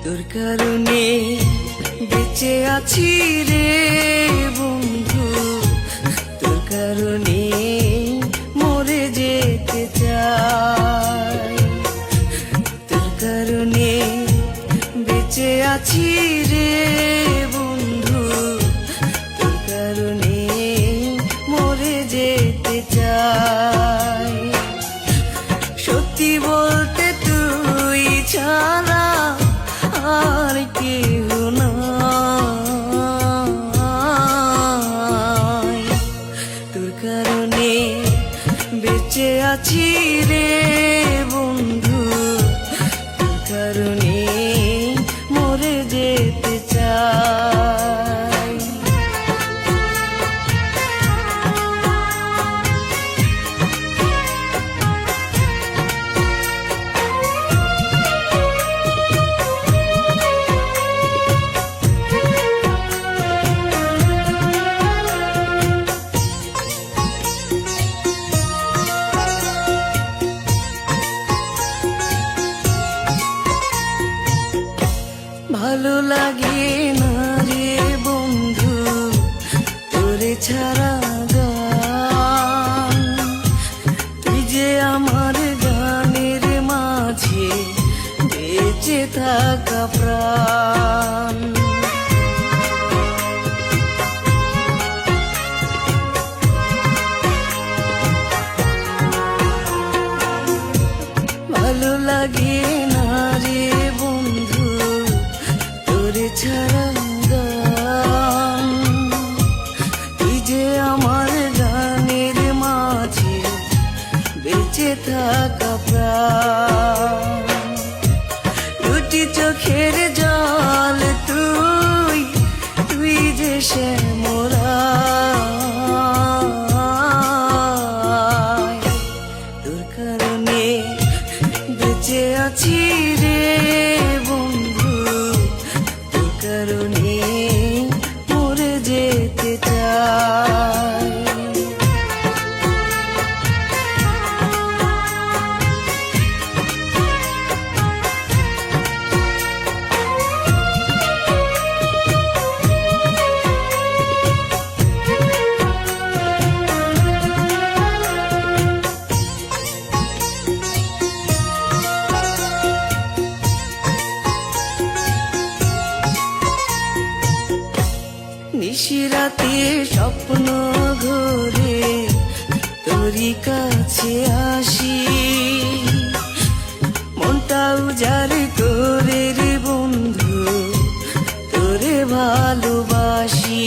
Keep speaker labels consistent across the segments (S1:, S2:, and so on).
S1: তোর কারণে বেঁচে আছি রে বন্ধু, তোর কারণে মরে যেতে চাই। তোর কারণে বেঁচে আছি রে বন্ধু, তোর কারণে মরে যেতে চাই। সত্যি বলতে তুই ছাড়া আর কেউ নাই। তোর কারণে বেঁচে আছি রে বন্ধু, তোর কারণে মরে যেতে চাই। ভালো লাগে না রে বন্ধু তোরে ছাড়া গান, তুই যে আমার গানের মাঝে বেঁচে থাকা প্রাণ। ভালো লাগে না রে বন্ধু তোরে ছাড়া গান, তুই যে আমার গানের মাঝে বেঁচে থাকা প্রাণ। দুটি চোখের জল তুই, তুই যে শ্যামরায়। তোর কারণে বেঁচে আছি রে বন্ধু, তোর কারণে মরে যেতে চাই। নিশিরাতে স্বপ্ন ঘোরে তোরই কাছে আসি, মনটা উজাড় করে রে বন্ধু তোরে ভালোবাসি।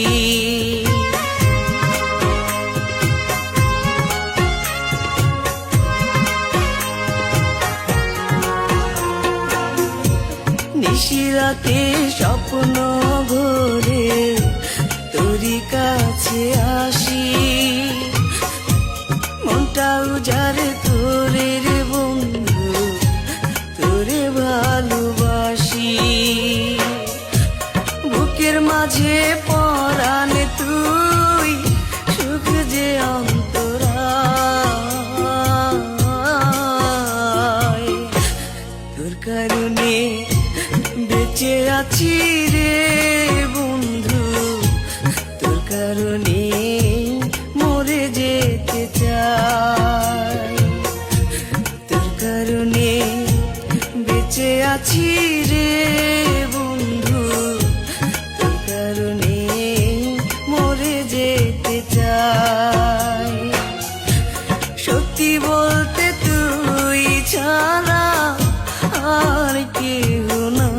S1: নিশিরাতে স্বপ্ন ঘোরে তোরই কাছে আসি, মনটা উজাড় করে রে বন্ধু তোরে ভালোবাসি। বুকের মাঝে পরাণ তুই, সুখ যে অন্তরায়। তোর কারণে বেঁচে আছি রে বন্ধু, তোর কারণে মরে যেতে চাই। তোর কারণে বেঁচে আছি রে বন্ধু, তোর কারণে মরে যেতে চাই। সত্যি বলতে তুই ছাড়া আর কেউ নাই।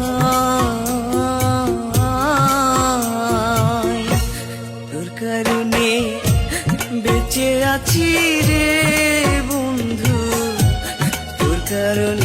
S1: তোর কারণে বেঁচে আছি রে বন্ধু, তোর কারণে